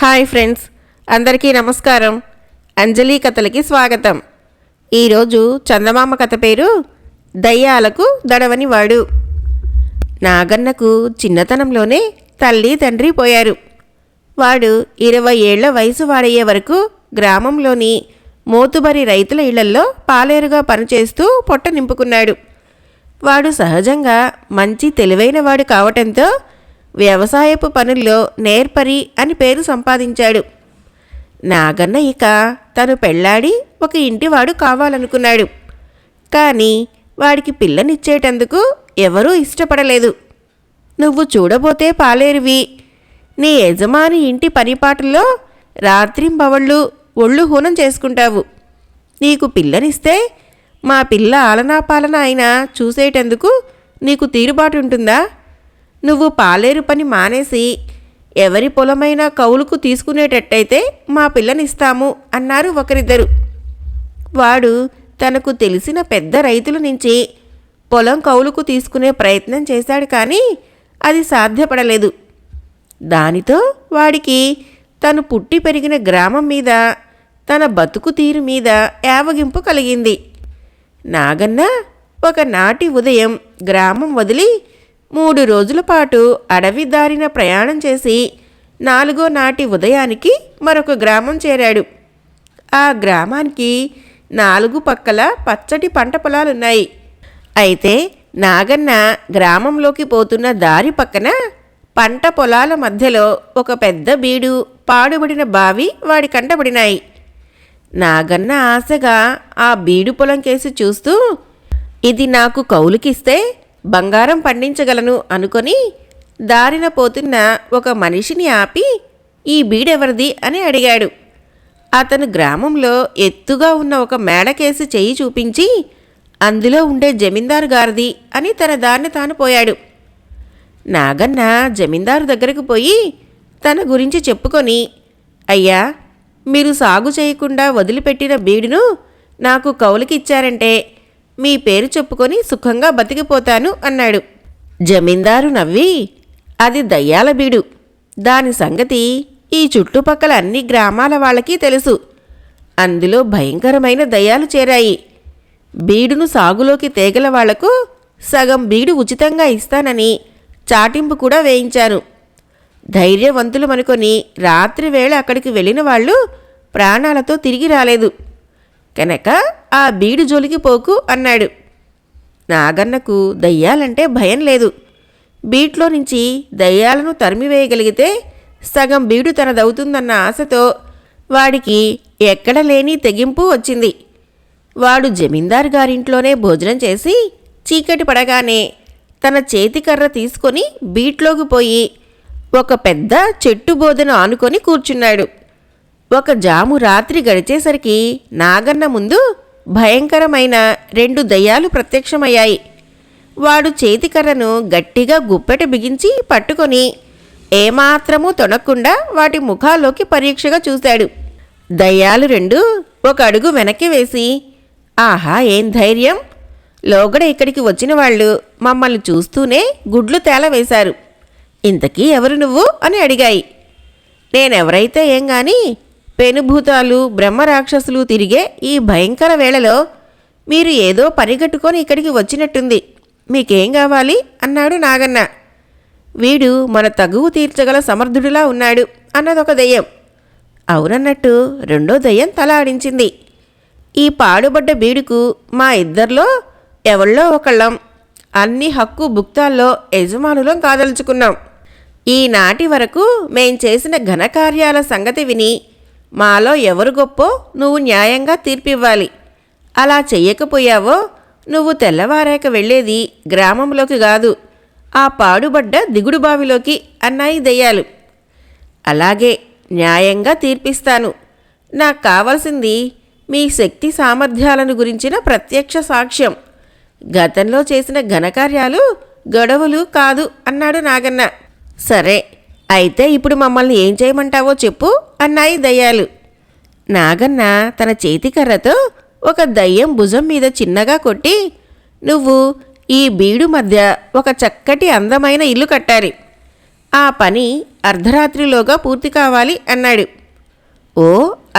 Hi friends, అందరికీ నమస్కారం. అంజలి కథలకి స్వాగతం. ఈరోజు చందమామ కథ పేరు దయ్యాలకు దడవని వాడు. నాగన్నకు చిన్నతనంలోనే తల్లి తండ్రి పోయారు. వాడు 20 ఏళ్ల వయసు వాడయ్యే వరకు గ్రామంలోని మోతుబరి రైతుల ఇళ్లల్లో పాలేరుగా పనిచేస్తూ పొట్ట నింపుకున్నాడు. వాడు సహజంగా మంచి తెలివైన వాడు కావటంతో వ్యవసాయపు పనుల్లో నేర్పరి అని పేరు సంపాదించాడు. నాగన్న ఇక తను పెళ్లాడి ఒక ఇంటివాడు కావాలనుకున్నాడు. కానీ వాడికి పిల్లనిచ్చేటందుకు ఎవరూ ఇష్టపడలేదు. నువ్వు చూడబోతే పాలేరువి, నీ యజమాని ఇంటి పనిపాటుల్లో రాత్రింబవళ్ళు ఒళ్ళు హూనం చేసుకుంటావు. నీకు పిల్లనిస్తే మా పిల్ల ఆలనాపాలన అయినా చూసేటందుకు నీకు తీరుబాటుంటుందా? నువ్వు పాలేరు పని మానేసి ఎవరి పొలమైనా కౌలుకు తీసుకునేటట్టయితే మా పిల్లనిస్తాము అన్నారు ఒకరిద్దరు. వాడు తనకు తెలిసిన పెద్ద రైతుల నుంచి పొలం కౌలుకు తీసుకునే ప్రయత్నం చేశాడు, కానీ అది సాధ్యపడలేదు. దానితో వాడికి తను పుట్టి పెరిగిన గ్రామం మీద, తన బతుకు తీరు మీద యావగింపు కలిగింది. నాగన్న ఒకనాటి ఉదయం గ్రామం వదిలి 3 రోజుల పాటు అడవి దారిన ప్రయాణం చేసి 4వ నాటి ఉదయానికి మరొక గ్రామం చేరాడు. ఆ గ్రామానికి 4 పక్కల పచ్చటి పంట పొలాలున్నాయి. అయితే నాగన్న గ్రామంలోకి పోతున్న దారి పక్కన పంట పొలాల మధ్యలో ఒక పెద్ద బీడు, పాడుబడిన బావి వాడి కంటబడినాయి. నాగన్న ఆశగా ఆ బీడు పొలం కేసి చూస్తూ, ఇది నాకు కౌలుకిస్తే బంగారం పండించగలను అనుకొని దారిన పోతున్న ఒక మనిషిని ఆపి, ఈ బీడెవరిది అని అడిగాడు. అతను గ్రామంలో ఎత్తుగా ఉన్న ఒక మేడకేసి చెయ్యి చూపించి, అందులో ఉండే జమీందారు గారిది అని తన దారిని తాను పోయాడు. నాగన్న జమీందారు దగ్గరకు పోయి తన గురించి చెప్పుకొని, అయ్యా, మీరు సాగు చేయకుండా వదిలిపెట్టిన బీడును నాకు కౌలుకిచ్చారంటే మీ పేరు చెప్పుకొని సుఖంగా బతికిపోతాను అన్నాడు. జమీందారు నవ్వి, అది దయ్యాల బీడు, దాని సంగతి ఈ చుట్టుపక్కల అన్ని గ్రామాల వాళ్ళకి తెలుసు. అందులో భయంకరమైన దయ్యాలు చేరాయి. బీడును సాగులోకి తేగల వాళ్లకు సగం బీడు ఉచితంగా ఇస్తానని చాటింపు కూడా వేయించాను. ధైర్యవంతులమనుకొని రాత్రి వేళ అక్కడికి వెళ్ళిన వాళ్ళు ప్రాణాలతో తిరిగి రాలేదు కనుక ఆ బీడు జోలికి పోకు అన్నాడు. నాగన్నకు దయ్యాలంటే భయం లేదు. బీట్లో నుంచి దయ్యాలను తరిమివేయగలిగితే సగం బీడు తనదవుతుందన్న ఆశతో వాడికి ఎక్కడ లేని తెగింపు వచ్చింది. వాడు జమీందారు గారింట్లోనే భోజనం చేసి చీకటి పడగానే తన చేతికర్ర తీసుకొని బీట్లోకి పోయి ఒక పెద్ద చెట్టు బోదెను ఆనుకొని కూర్చున్నాడు. ఒక జాము రాత్రి గడిచేసరికి నాగన్న ముందు భయంకరమైన 2 దయ్యాలు ప్రత్యక్షమయ్యాయి. వాడు చేతికర్రను గట్టిగా గుప్పెట బిగించి పట్టుకొని ఏమాత్రమూ తొణక్కుండా వాటి ముఖాల్లోకి పరీక్షగా చూశాడు. దయ్యాలు 2 ఒక అడుగు వెనక్కి వేసి, ఆహా, ఏం ధైర్యం! లోగడ ఇక్కడికి వచ్చిన వాళ్ళు మమ్మల్ని చూస్తూనే గుడ్లు తేలవేశారు. ఇంతకీ ఎవరు నువ్వు అని అడిగాయి. నేనెవరైతే ఏం గాని, పెనుభూతాలు బ్రహ్మరాక్షసులు తిరిగే ఈ భయంకర వేళలో మీరు ఏదో పరిగెట్టుకొని ఇక్కడికి వచ్చినట్టుంది. మీకేం కావాలి అన్నాడు నాగన్న. వీడు మన తగువు తీర్చగల సమర్థుడిలా ఉన్నాడు అన్నదొక దయ్యం. అవునన్నట్టు రెండో దయ్యం తల ఆడించింది. ఈ పాడుబడ్డ బీడుకు మా ఇద్దరిలో ఎవళ్ళో ఒకళ్ళం అన్ని హక్కు భుక్తాల్లో యజమానులం కాదలుచుకున్నాం. ఈనాటి వరకు మేం చేసిన ఘనకార్యాల సంగతి విని మాలో ఎవరు గొప్పో నువ్వు న్యాయంగా తీర్పివ్వాలి. అలా చెయ్యకపోయావో నువ్వు తెల్లవారాక వెళ్ళేది గ్రామంలోకి కాదు, ఆ పాడుబడ్డ దిగుడు బావిలోకి అన్నాయి దయ్యాలు. అలాగే, న్యాయంగా తీర్పిస్తాను. నాకు కావాల్సింది మీ శక్తి సామర్థ్యాలను గురించిన ప్రత్యక్ష సాక్ష్యం. గతంలో చేసిన ఘనకార్యాలు గొడవలు కాదు అన్నాడు నాగన్న. సరే, అయితే ఇప్పుడు మమ్మల్ని ఏం చేయమంటావో చెప్పు అన్నాయి దయ్యాలు. నాగన్న తన చేతికర్రతో ఒక దయ్యం భుజం మీద చిన్నగా కొట్టి, నువ్వు ఈ బీడు మధ్య ఒక చక్కటి అందమైన ఇల్లు కట్టాలి. ఆ పని అర్ధరాత్రిలోగా పూర్తి కావాలి అన్నాడు. ఓ,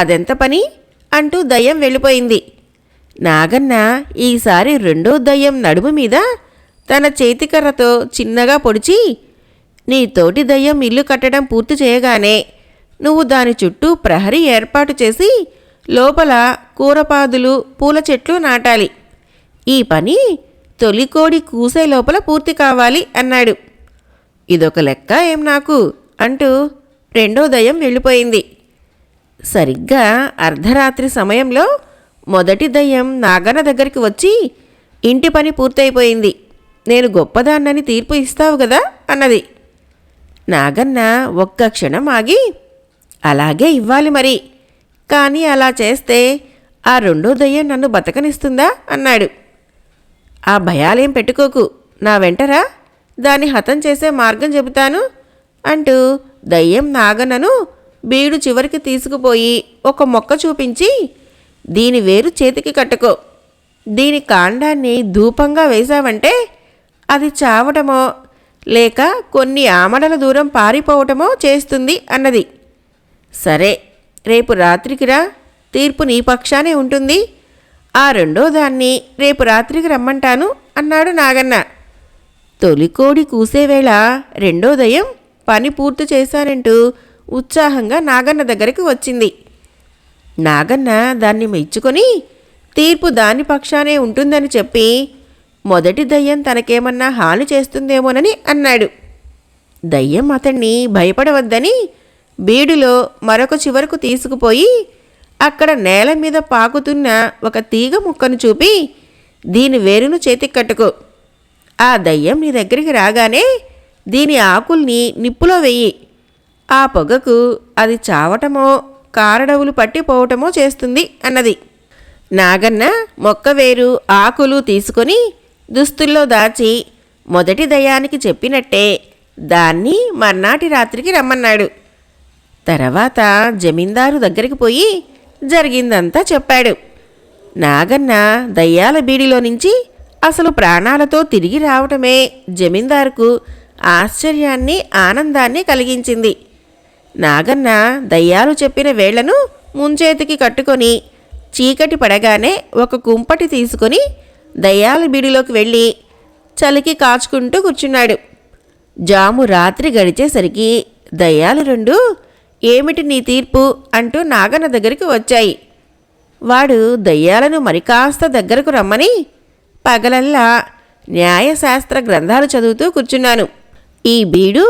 అదెంత పని అంటూ దయ్యం వెళ్ళిపోయింది. నాగన్న ఈసారి రెండో దయ్యం నడుము మీద తన చేతికర్రతో చిన్నగా పొడిచి, నీ తోటి దయ్యం ఇల్లు కట్టడం పూర్తి చేయగానే నువ్వు దాని చుట్టూ ప్రహరీ ఏర్పాటు చేసి లోపల కూరపాదులు పూల చెట్లు నాటాలి. ఈ పని తొలికోడి కూసే లోపల పూర్తి కావాలి అన్నాడు. ఇదొక లెక్క ఏం నాకు అంటూ రెండో దయ్యం వెళ్ళిపోయింది. సరిగ్గా అర్ధరాత్రి సమయంలో మొదటి దయ్యం నాగన్న దగ్గరికి వచ్చి, ఇంటి పని పూర్తయిపోయింది, నేను గొప్పదాన్నని తీర్పు ఇస్తావు కదా అన్నది. నాగన్న ఒక్క క్షణం ఆగి, అలాగే ఇవ్వాలి మరి, కానీ అలా చేస్తే ఆ రెండో దయ్యం నన్ను బతకనిస్తుందా అన్నాడు. ఆ భయాలేం పెట్టుకోకు, నా వెంటరా, దాన్ని హతం చేసే మార్గం చెబుతాను అంటూ దయ్యం నాగన్నను బీడు చివరికి తీసుకుపోయి ఒక మొక్క చూపించి, దీని వేరు చేతికి కట్టుకో, దీని కాండాన్ని ధూపంగా వేశావంటే అది చావటమో లేక కొన్ని ఆమడల దూరం పారిపోవటమో చేస్తుంది అన్నది. సరే, రేపు రాత్రికి రా, తీర్పు నీ పక్షానే ఉంటుంది, ఆ రెండో దాన్ని రేపు రాత్రికి రమ్మంటాను అన్నాడు నాగన్న. తొలికోడి కూసేవేళ రెండో దయ్యం పని పూర్తి చేశానంటూ ఉత్సాహంగా నాగన్న దగ్గరికి వచ్చింది. నాగన్న దాన్ని మెచ్చుకొని తీర్పు దాని పక్షానే ఉంటుందని చెప్పి, మొదటి దయ్యం తనకేమన్నా హాని చేస్తుందేమోనని అన్నాడు. దయ్యం అతన్ని భయపడవద్దని బీడులో మరొక చివరకు తీసుకుపోయి అక్కడ నేల మీద పాకుతున్న ఒక తీగ ముక్కను చూపి, దీని వేరును చేతికి కట్టుకో, ఆ దయ్యం నీ దగ్గరికి రాగానే దీని ఆకుల్ని నిప్పులో వెయ్యి, ఆ పొగకు అది చావటమో కారడవులు పట్టిపోవటమో చేస్తుంది అన్నది. నాగన్న మొక్క వేరు ఆకులు తీసుకొని దుస్తుల్లో దాచి మొదటి దయ్యానికి చెప్పినట్టే దాన్ని మర్నాటి రాత్రికి రమ్మన్నాడు. తర్వాత జమీందారు దగ్గరికి పోయి జరిగిందంతా చెప్పాడు. నాగన్న దయ్యాల బీడిలో నుంచి అసలు ప్రాణాలతో తిరిగి రావటమే జమీందారుకు ఆశ్చర్యాన్ని ఆనందాన్ని కలిగించింది. నాగన్న దయ్యాలు చెప్పిన వేళ్లను ముంచేతికి కట్టుకొని చీకటి పడగానే ఒక కుంపటి తీసుకొని దయ్యాల బీడిలోకి వెళ్ళి చలికి కాచుకుంటూ కూర్చున్నాడు. జాము రాత్రి గడిచేసరికి దయ్యాలు రెండు, ఏమిటి నీ తీర్పు అంటూ నాగన్న దగ్గరికి వచ్చాయి. వాడు దయ్యాలను మరికాస్త దగ్గరకు రమ్మని, పగలల్లా న్యాయశాస్త్ర గ్రంథాలు చదువుతూ కూర్చున్నాను. ఈ బీడు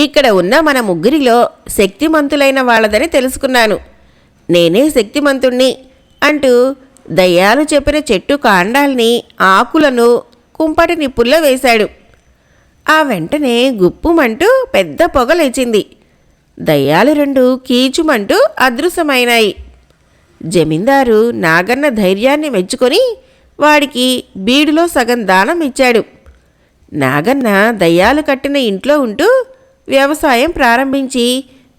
ఇక్కడ ఉన్న మన ముగ్గురిలో శక్తిమంతులైన వాళ్ళదని తెలుసుకున్నాను. నేనే శక్తిమంతుణ్ణి అంటూ దయ్యాలు చెప్పిన చెట్టు కాండాల్ని ఆకులను కుంపటి నిప్పుల్లో వేశాడు. ఆ వెంటనే గుప్పుమంటూ పెద్ద పొగ లేచింది. దయ్యాలు రెండు కీచుమంటూ అదృశ్యమైనాయి. జమీందారు నాగన్న ధైర్యాన్ని మెచ్చుకొని వాడికి బీడులో సగం దానం ఇచ్చాడు. నాగన్న దయ్యాలు కట్టిన ఇంట్లో ఉంటూ వ్యవసాయం ప్రారంభించి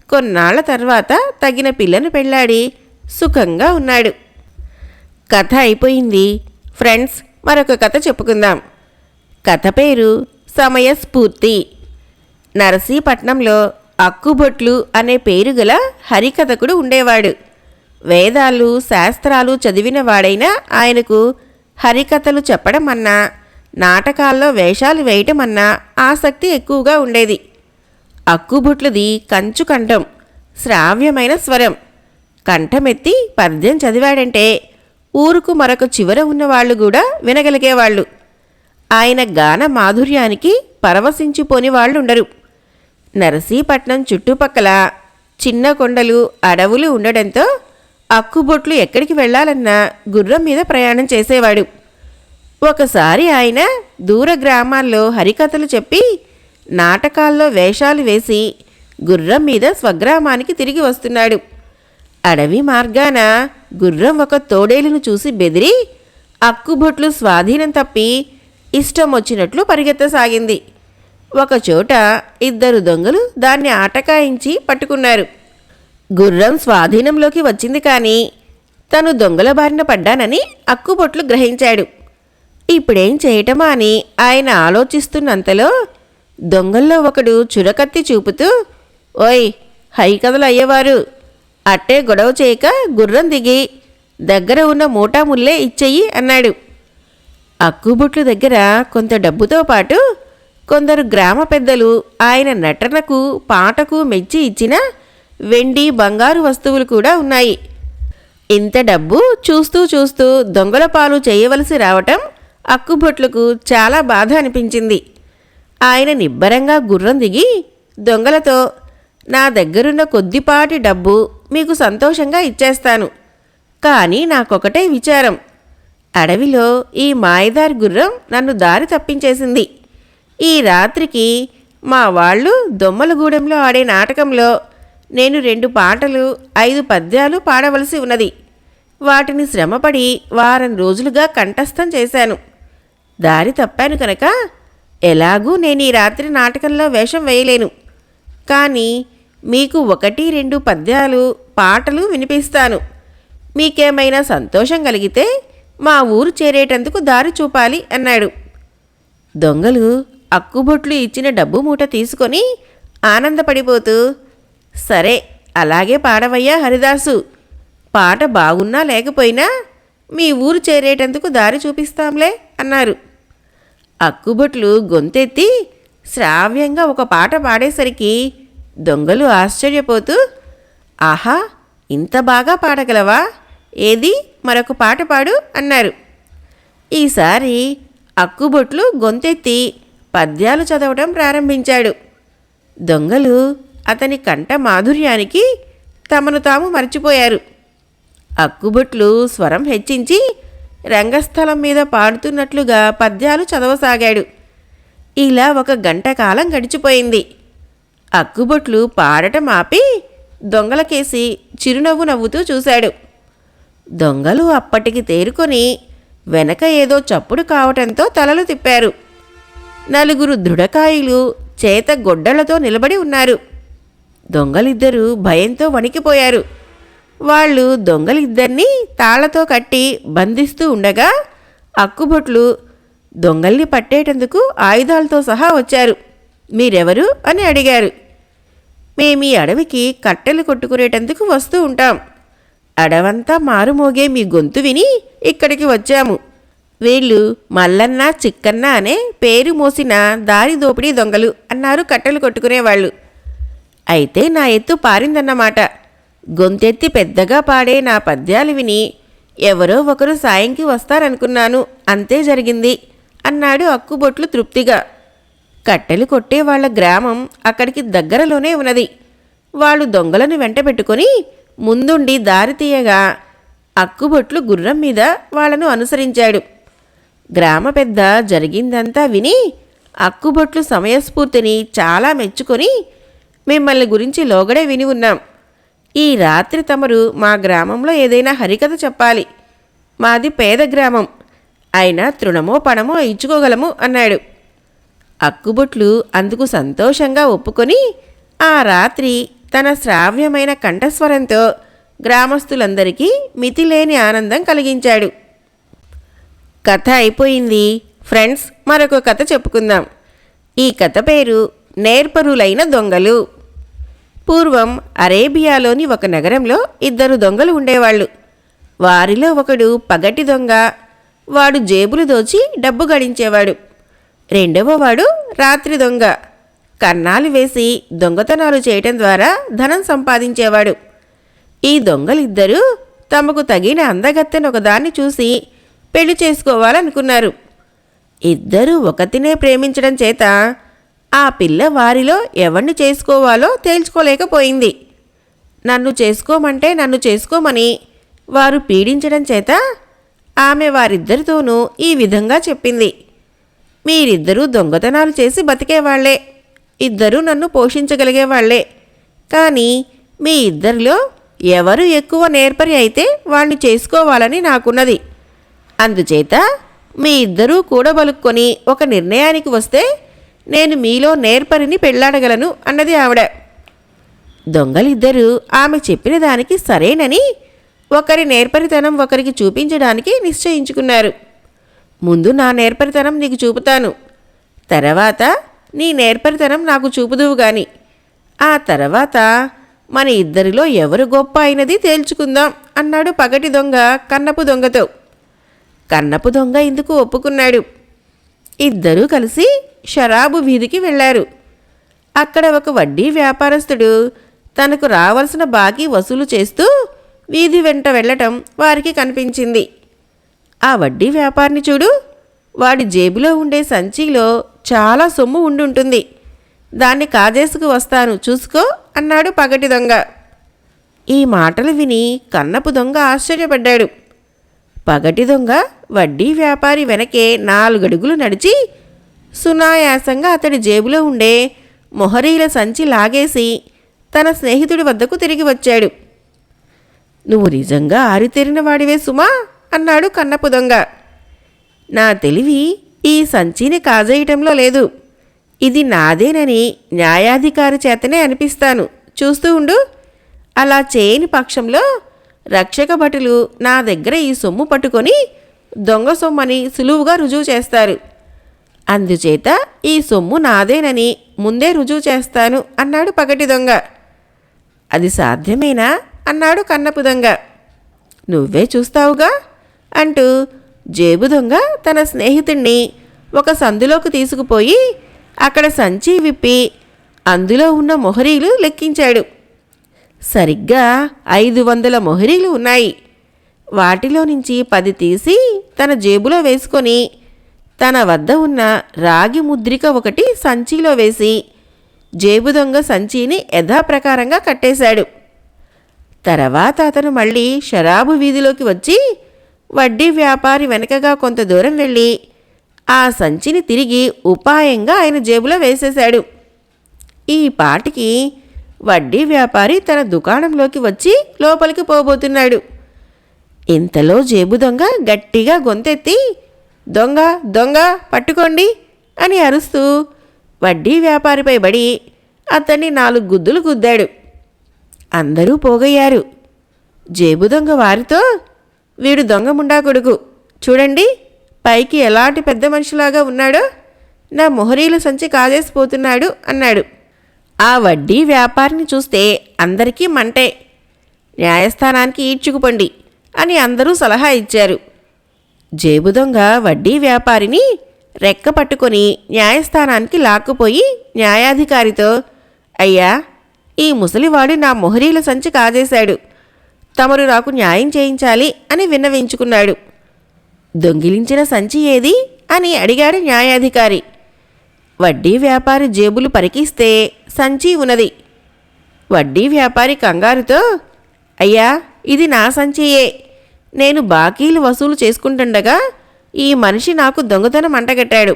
కొన్నాళ్ల తర్వాత తగిన పిల్లను పెళ్ళాడి సుఖంగా ఉన్నాడు. కథ అయిపోయింది. ఫ్రెండ్స్, మరొక కథ చెప్పుకుందాం. కథ పేరు సమయస్ఫూర్తి. నరసీపట్నంలో అక్కుబొట్లు అనే పేరు గల హరికథకుడు ఉండేవాడు. వేదాలు శాస్త్రాలు చదివిన వాడైనా ఆయనకు హరికథలు చెప్పడం అన్నా నాటకాల్లో వేషాలు వేయటం అన్నా ఆసక్తి ఎక్కువగా ఉండేది. అక్కుబొట్లది కంచు కంఠం, శ్రావ్యమైన స్వరం. కంఠమెత్తి పద్యం చదివాడంటే ఊరుకు మరొక చివర ఉన్నవాళ్లు కూడా వినగలిగేవాళ్లు. ఆయన గాన మాధుర్యానికి పరవశించిపోని వాళ్ళుండరు. నరసీపట్నం చుట్టుపక్కల చిన్న కొండలు అడవులు ఉండడంతో అక్కుబొట్లు ఎక్కడికి వెళ్లాలన్నా గుర్రం మీద ప్రయాణం చేసేవాడు. ఒకసారి ఆయన దూర గ్రామాల్లో హరికథలు చెప్పి నాటకాల్లో వేషాలు వేసి గుర్రం మీద స్వగ్రామానికి తిరిగి వస్తున్నాడు. అడవి మార్గాన గుర్రం ఒక తోడేలును చూసి బెదిరి అక్కుబొట్లు స్వాధీనం తప్పి ఇష్టం వచ్చినట్లు పరిగెత్తసాగింది. ఒకచోట ఇద్దరు దొంగలు దాన్ని ఆటకాయించి పట్టుకున్నారు. గుర్రం స్వాధీనంలోకి వచ్చింది, కానీ తను దొంగల బారిన పడ్డానని అక్కుబొట్లు గ్రహించాడు. ఇప్పుడేం చేయటమా అని ఆయన ఆలోచిస్తున్నంతలో దొంగల్లో ఒకడు చురకత్తి చూపుతూ, ఓయ్ హరికథలు అయ్యేవారు, అట్టే గొడవ చేయక గుర్రం దిగి దగ్గర ఉన్న మూటాముల్లే ఇచ్చెయ్యి అన్నాడు. అక్కుబుట్లు దగ్గర కొంత డబ్బుతో పాటు కొందరు గ్రామ పెద్దలు ఆయన నటనకు పాటకు మెచ్చి ఇచ్చిన వెండి బంగారు వస్తువులు కూడా ఉన్నాయి. ఇంత డబ్బు చూస్తూ చూస్తూ దొంగల పాలు చేయవలసి రావటం అక్కుబొట్లకు చాలా బాధ అనిపించింది. ఆయన నిబ్బరంగా గుర్రం దిగి దొంగలతో, నా దగ్గరున్న కొద్దిపాటి డబ్బు మీకు సంతోషంగా ఇచ్చేస్తాను, కానీ నాకొకటే విచారం. అడవిలో ఈ మాయదారి గుర్రం నన్ను దారి తప్పించేసింది. ఈ రాత్రికి మా వాళ్ళు దొమ్మలగూడెంలో ఆడే నాటకంలో నేను 2 పాటలు 5 పద్యాలు పాడవలసి ఉన్నది. వాటిని శ్రమపడి వారం రోజులుగా కంఠస్థం చేశాను. దారి తప్పాను కనుక ఎలాగూ నేను ఈ రాత్రి నాటకంలో వేషం వేయలేను. కానీ మీకు 1-2 పద్యాలు పాటలు వినిపిస్తాను. మీకేమైనా సంతోషం కలిగితే మా ఊరు చేరేటందుకు దారి చూపాలి అన్నాడు. దొంగలు అక్కుబొట్లు ఇచ్చిన డబ్బు మూట తీసుకొని ఆనందపడిపోతూ, సరే అలాగే పాడవయ్యా హరిదాసు, పాట బాగున్నా లేకపోయినా మీ ఊరు చేరేటందుకు దారి చూపిస్తాంలే అన్నారు. అక్కుబొట్లు గొంతెత్తి శ్రావ్యంగా ఒక పాట పాడేసరికి దొంగలు ఆశ్చర్యపోతూ, ఆహా ఇంత బాగా పాడగలవా, ఏది మరొక పాట పాడు అన్నారు. ఈసారి అక్కుబొట్లు గొంతెత్తి పద్యాలు చదవడం ప్రారంభించాడు. దొంగలు అతని కంఠ మాధుర్యానికి తమను తాము మర్చిపోయారు. అక్కుబొట్లు స్వరం హెచ్చించి రంగస్థలం మీద పాడుతున్నట్లుగా పద్యాలు చదవసాగాడు. ఇలా 1 గంట కాలం గడిచిపోయింది. అక్కుబొట్లు పాడటం ఆపి దొంగలకేసి చిరునవ్వు నవ్వుతూ చూశాడు. దొంగలు అప్పటికి తేరుకొని వెనక ఏదో చప్పుడు కావటంతో తలలు తిప్పారు. 4 దృఢకాయులు చేత గొడ్డలతో నిలబడి ఉన్నారు. దొంగలిద్దరూ భయంతో వణికిపోయారు. వాళ్ళు దొంగలిద్దరినీ తాళ్లతో కట్టి బంధిస్తూ ఉండగా అక్కుబొట్లు దొంగల్ని పట్టేటందుకు ఆయుధాలతో సహా వచ్చారు. మీరెవరు అని అడిగారు. మేమీ అడవికి కట్టెలు కొట్టుకునేటందుకు వస్తూ ఉంటాం. అడవంతా మారుమోగే మీ గొంతు విని ఇక్కడికి వచ్చాము. వీళ్ళు మల్లన్న చిక్కన్న అనే పేరు మోసిన దారి దోపిడీ దొంగలు అన్నారు కట్టెలు కొట్టుకునేవాళ్ళు. అయితే నా ఎత్తు పారిందన్నమాట. గొంతెత్తి పెద్దగా పాడే నా పద్యాలు విని ఎవరో ఒకరు సాయంకి వస్తారనుకున్నాను, అంతే జరిగింది అన్నాడు అక్కుబొట్లు తృప్తిగా. కట్టెలు కొట్టే వాళ్ల గ్రామం అక్కడికి దగ్గరలోనే ఉన్నది. వాళ్ళు దొంగలను వెంటబెట్టుకొని ముందుండి దారి తీయగా అక్కుబొట్లు గుర్రం మీద వాళ్లను అనుసరించాడు. గ్రామ పెద్ద జరిగిందంతా విని అక్కుబొట్లు సమయస్ఫూర్తిని చాలా మెచ్చుకొని, మిమ్మల్ని గురించి లోగడే విని ఉన్నాం. ఈ రాత్రి తమరు మా గ్రామంలో ఏదైనా హరికథ చెప్పాలి. మాది పేద గ్రామం, అయినా తృణమో పణమో ఇచ్చుకోగలము అన్నాడు. అక్కుబొట్లు అందుకు సంతోషంగా ఒప్పుకొని ఆ రాత్రి తన శ్రావ్యమైన కంఠస్వరంతో గ్రామస్తులందరికీ మితిలేని ఆనందం కలిగించాడు. కథ అయిపోయింది ఫ్రెండ్స్. మరొక కథ చెప్పుకుందాం. ఈ కథ పేరు నేర్పరులైన దొంగలు. పూర్వం అరేబియాలోని ఒక నగరంలో 2 దొంగలు ఉండేవాళ్ళు. వారిలో ఒకడు పగటి దొంగ. వాడు జేబులు దోచి డబ్బు గడించేవాడు. రెండవవాడు రాత్రి దొంగ. కన్నాలు వేసి దొంగతనాలు చేయటం ద్వారా ధనం సంపాదించేవాడు. ఈ దొంగలిద్దరూ తమకు తగిన అందగత్తెను ఒకదాన్ని చూసి పెళ్లి చేసుకోవాలనుకున్నారు. ఇద్దరూ ఒకతినే ప్రేమించడం చేత ఆ పిల్ల వారిలో ఎవరిని చేసుకోవాలో తేల్చుకోలేకపోయింది. నన్ను చేసుకోమంటే నన్ను చేసుకోమని వారు పీడించడం చేత ఆమె వారిద్దరితోనూ ఈ విధంగా చెప్పింది. మీరిద్దరూ దొంగతనాలు చేసి బతికేవాళ్లే, ఇద్దరూ నన్ను పోషించగలిగేవాళ్లే. కానీ మీ ఇద్దరిలో ఎవరు ఎక్కువ నేర్పరి అయితే వాణ్ణి చేసుకోవాలని నాకున్నది. అందుచేత మీ ఇద్దరూ కూడబలుక్కొని ఒక నిర్ణయానికి వస్తే నేను మీలో నేర్పరిని పెళ్లాడగలను అన్నది ఆవిడ. దొంగలిద్దరూ ఆమె చెప్పిన దానికి సరేనని ఒకరి నేర్పరితనం ఒకరికి చూపించడానికి నిశ్చయించుకున్నారు. ముందు నా నేర్పరితనం నీకు చూపుతాను, తర్వాత నీ నేర్పరితనం నాకు చూపుదువు గాని ఆ తర్వాత మన ఇద్దరిలో ఎవరు గొప్ప అయినది తేల్చుకుందాం అన్నాడు పగటి దొంగ కన్నపు దొంగతో. కన్నపు దొంగ ఇందుకు ఒప్పుకున్నాడు. ఇద్దరూ కలిసి షరాబు వీధికి వెళ్ళారు. అక్కడ ఒక వడ్డీ వ్యాపారస్తుడు తనకు రావలసిన బాకీ వసూలు చేస్తూ వీధి వెంట వెళ్ళటం వారికి కనిపించింది. ఆ వడ్డీ వ్యాపారిని చూడు, వాడి జేబులో ఉండే సంచిలో చాలా సొమ్ము ఉండుంటుంది. దాన్ని కాజేసుకు వస్తాను, చూసుకో అన్నాడు పగటి దొంగ. ఈ మాటలు విని కన్నపు దొంగ ఆశ్చర్యపడ్డాడు. పగటి దొంగ వడ్డీ వ్యాపారి వెనకే 4 అడుగులు నడిచి సునాయాసంగా అతడి జేబులో ఉండే మొహరీల సంచి లాగేసి తన స్నేహితుడి వద్దకు తిరిగి వచ్చాడు. నువ్వు నిజంగా ఆరితేరిన వాడివే సుమా అన్నాడు కన్నపు దొంగ. నా తెలివి ఈ సంచిని కాజేయటంలో లేదు. ఇది నాదేనని న్యాయాధికారి చేతనే అనిపిస్తాను, చూస్తూ ఉండు. అలా చేయని పక్షంలో రక్షక భటులు నా దగ్గర ఈ సొమ్ము పట్టుకొని దొంగ సొమ్మని సులువుగా రుజువు చేస్తారు. అందుచేత ఈ సొమ్ము నాదేనని ముందే రుజువు చేస్తాను అన్నాడు పగటి దొంగ. అది సాధ్యమేనా అన్నాడు కన్నపు దొంగ. నువ్వే చూస్తావుగా అంటూ జేబు దొంగ తన స్నేహితుణ్ణి ఒక సందులోకి తీసుకుపోయి అక్కడ సంచి విప్పి అందులో ఉన్న మొహరీలు లెక్కించాడు. సరిగ్గా 500 మొహరీలు ఉన్నాయి. వాటిలో నుంచి 10 తీసి తన జేబులో వేసుకొని తన వద్ద ఉన్న రాగి ముద్రిక ఒకటి సంచిలో వేసి జేబు దొంగ సంచిని యథాప్రకారంగా కట్టేశాడు. తర్వాత అతను మళ్ళీ షరాబు వీధిలోకి వచ్చి వడ్డీ వ్యాపారి వెనకగా కొంత దూరం వెళ్ళి ఆ సంచిని తిరిగి ఉపాయంగా ఆయన జేబులో వేసేశాడు. ఈ పాటికి వడ్డీ వ్యాపారి తన దుకాణంలోకి వచ్చి లోపలికి పోబోతున్నాడు. ఇంతలో జేబు దొంగ గట్టిగా గొంతెత్తి దొంగ దొంగ పట్టుకోండి అని అరుస్తూ వడ్డీ వ్యాపారిపై పడి అతన్ని 4 గుద్దులు గుద్దాడు. అందరూ పోగయ్యారు. జేబు దొంగ వారితో, వీడు దొంగ ముండా కొడుకు, చూడండి పైకి ఎలాంటి పెద్ద మనిషిలాగా ఉన్నాడో, నా మొహరీల సంచి కాజేసిపోతున్నాడు అన్నాడు. ఆ వడ్డీ వ్యాపారిని చూస్తే అందరికీ మంటే. న్యాయస్థానానికి ఈడ్చుకుపండి అని అందరూ సలహా ఇచ్చారు. జేబు దొంగ వడ్డీ వ్యాపారిని రెక్క పట్టుకొని న్యాయస్థానానికి లాక్కుపోయి న్యాయాధికారితో, అయ్యా, ఈ ముసలివాడు నా మొహరీల సంచి కాజేశాడు, తమరు నాకు న్యాయం చేయించాలి అని విన్నవించుకున్నాడు. దొంగిలించిన సంచి ఏది అని అడిగాడు న్యాయాధికారి. వడ్డీ వ్యాపారి జేబులు పరికిస్తే సంచి ఉన్నది. వడ్డీ వ్యాపారి కంగారుతో, అయ్యా, ఇది నా సంచియే. నేను బాకీలు వసూలు చేసుకుంటుండగా ఈ మనిషి నాకు దొంగతనం అంటగట్టాడు.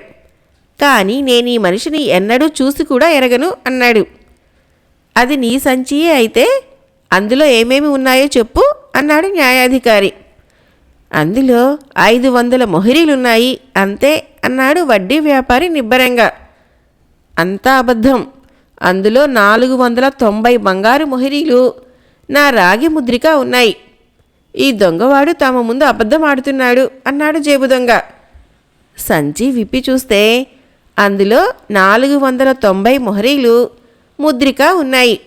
కానీ నేను ఈ మనిషిని ఎన్నడూ చూసి కూడా ఎరగను అన్నాడు. అది నీ సంచియే అయితే అందులో ఏమేమి ఉన్నాయో చెప్పు అన్నాడు న్యాయాధికారి. అందులో 500 మొహరీలున్నాయి అంతే అన్నాడు వడ్డీ వ్యాపారి నిబ్బరంగా. అంతా అబద్ధం. అందులో 490 బంగారు మొహరీలు, నా రాగి ముద్రిక ఉన్నాయి. ఈ దొంగవాడు తమ ముందు అబద్ధం ఆడుతున్నాడు అన్నాడు జేబు దొంగ. సంచి విప్పి చూస్తే అందులో 490 మొహరీలు, ముద్రిక ఉన్నాయి.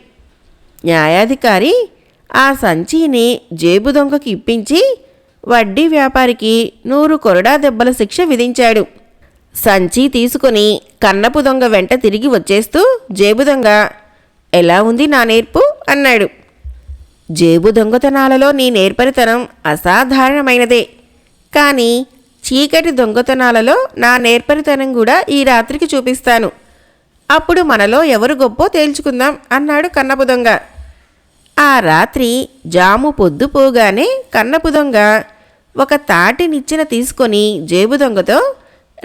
న్యాయాధికారి ఆ సంచిని జేబు దొంగకి ఇప్పించి వడ్డీ వ్యాపారికి 100 కొరడా దెబ్బల శిక్ష విధించాడు. సంచి తీసుకుని కన్నపు దొంగ వెంట తిరిగి వచ్చేస్తూ జేబు దొంగ, ఎలా ఉంది నా నేర్పు అన్నాడు. జేబు దొంగతనాలలో నీ నేర్పరితనం అసాధారణమైనదే, కానీ చీకటి దొంగతనాలలో నా నేర్పరితనం కూడా ఈ రాత్రికి చూపిస్తాను. అప్పుడు మనలో ఎవరు గొప్పో తేల్చుకుందాం అన్నాడు కన్నపు దొంగ. ఆ రాత్రి జాము పొద్దుపోగానే కన్నపు దొంగ ఒక తాటి నిచ్చెన తీసుకొని జేబు దొంగతో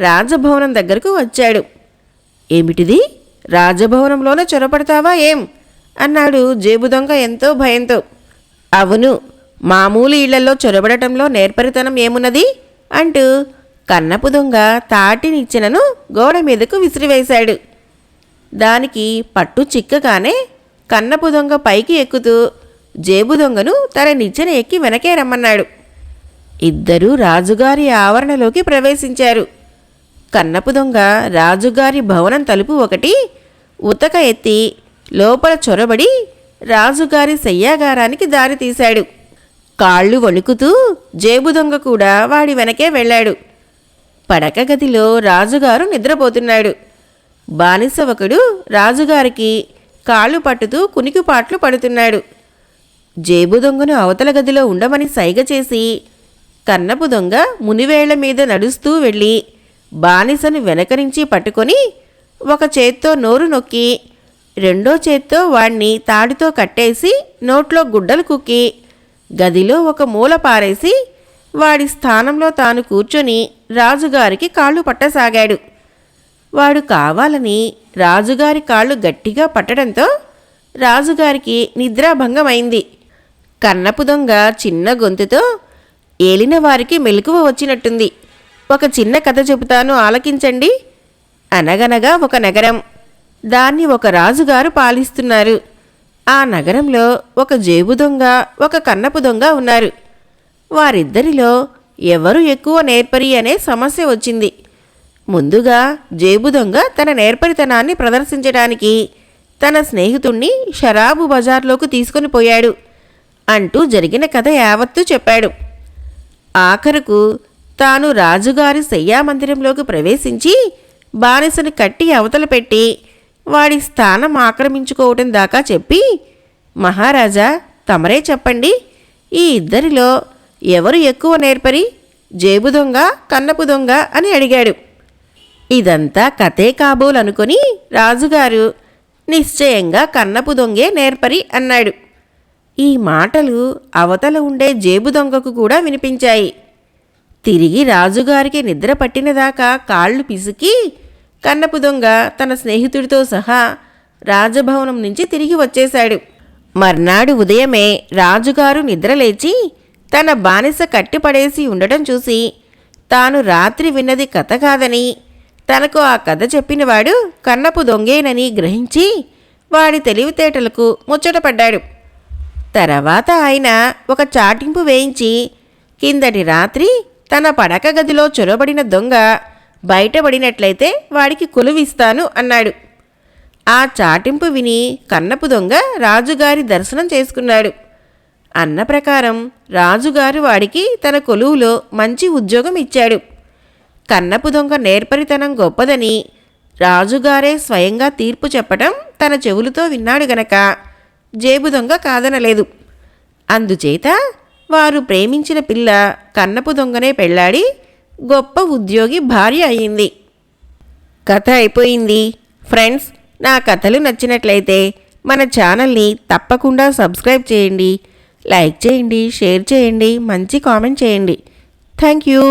రాజభవనం దగ్గరకు వచ్చాడు. ఏమిటిది, రాజభవనంలోనే చొరపడతావా ఏం అన్నాడు జేబు దొంగ ఎంతో భయంతో. అవును, మామూలు ఇళ్లలో చొరబడటంలో నేర్పరితనం ఏమున్నది అంటూ కన్నపు దొంగ తాటి నిచ్చెనను గోడ మీదకు విసిరివేశాడు. దానికి పట్టు చిక్కగానే కన్నపు దొంగ పైకి ఎక్కుతూ జేబు దొంగను తన నిచ్చెన ఎక్కి వెనకే రమ్మన్నాడు. ఇద్దరూ రాజుగారి ఆవరణలోకి ప్రవేశించారు. కన్నపు దొంగ రాజుగారి భవనం తలుపు ఒకటి ఉతక ఎత్తి లోపల చొరబడి రాజుగారి శయ్యాగారానికి దారి తీశాడు. కాళ్ళు వణుకుతూ జేబు దొంగ కూడా వాడి వెనకే వెళ్ళాడు. పడక గదిలో రాజుగారు నిద్రపోతున్నాడు. బానిస ఒకడు రాజుగారికి కాళ్ళు పట్టుతూ కునికిపాట్లు పడుతున్నాడు. జేబు దొంగను అవతల గదిలో ఉండమని సైగ చేసి కన్నపు దొంగ మునివేళ్ల మీద నడుస్తూ వెళ్ళి బానిసను వెనక నుంచి పట్టుకొని ఒక చేత్తో నోరు నొక్కి రెండో చేత్తో వాణ్ణి తాడుతో కట్టేసి నోట్లో గుడ్డలు కుక్కి గదిలో ఒక మూల పారేసి వాడి స్థానంలో తాను కూర్చొని రాజుగారికి కాళ్ళు పట్టసాగాడు. వాడు కావాలని రాజుగారి కాళ్ళు గట్టిగా పట్టడంతో రాజుగారికి నిద్రాభంగమైంది. కన్నపు దొంగ చిన్న గొంతుతో, ఏలిన వారికి మెలకువ వచ్చినట్టుంది, ఒక చిన్న కథ చెబుతాను ఆలకించండి. అనగనగా ఒక నగరం. దాన్ని ఒక రాజుగారు పాలిస్తున్నారు. ఆ నగరంలో ఒక జేబు దొంగ, ఒక కన్నపు దొంగ ఉన్నారు. వారిద్దరిలో ఎవరు ఎక్కువ నేర్పరి అనే సమస్య వచ్చింది. ముందుగా జేబు దొంగ తన నేర్పరితనాన్ని ప్రదర్శించడానికి తన స్నేహితుణ్ణి షరాబు బజార్లోకి తీసుకొని పోయాడు అంటూ జరిగిన కథ యావత్తూ చెప్పాడు. ఆఖరుకు తాను రాజుగారి శయ్యామందిరంలోకి ప్రవేశించి బానిసను కట్టి అవతల పెట్టి వాడి స్థానం ఆక్రమించుకోవటం దాకా చెప్పి, మహారాజా తమరే చెప్పండి, ఈ ఇద్దరిలో ఎవరు ఎక్కువ నేర్పరి, జేబు దొంగ కన్నపు దొంగ అని అడిగాడు. ఇదంతా కథే కాబోలనుకొని రాజుగారు నిశ్చయంగా కన్నపు దొంగే నేర్పరి అన్నాడు. ఈ మాటలు అవతల ఉండే జేబు దొంగకు కూడా వినిపించాయి. తిరిగి రాజుగారికి నిద్ర పట్టినదాకా కాళ్ళు పిసికి కన్నపు దొంగ తన స్నేహితుడితో సహా రాజభవనం నుంచి తిరిగి వచ్చేశాడు. మర్నాడు ఉదయమే రాజుగారు నిద్రలేచి తన బానిస కట్టిపడేసి ఉండటం చూసి తాను రాత్రి విన్నది కథ కాదని, తనకు ఆ కథ చెప్పినవాడు కన్నపు దొంగేనని గ్రహించి వాడి తెలివితేటలకు ముచ్చటపడ్డాడు. తర్వాత ఆయన ఒక చాటింపు వేయించి కిందటి రాత్రి తన పడక గదిలో చొరబడిన దొంగ బయటపడినట్లయితే వాడికి కొలువిస్తాను అన్నాడు. ఆ చాటింపు విని కన్నపు దొంగ రాజుగారి దర్శనం చేసుకున్నాడు. అన్న ప్రకారం రాజుగారు వాడికి తన కొలువులో మంచి ఉద్యోగం ఇచ్చాడు. కన్నపు దొంగ నేర్పరితనం గొప్పదని రాజుగారే స్వయంగా తీర్పు చెప్పటం తన చెవులతో విన్నాడు గనక జేబు దొంగ కాదనలేదు. అందుచేత వారు ప్రేమించిన పిల్ల కన్నపు దొంగనే పెళ్లాడి గొప్ప ఉద్యోగి భార్య అయింది. కథ అయిపోయింది. ఫ్రెండ్స్, నా కథలు నచ్చినట్లయితే మన ఛానల్ని తప్పకుండా సబ్స్క్రైబ్ చేయండి, లైక్ చేయండి, షేర్ చేయండి, మంచి కామెంట్ చేయండి. Thank you.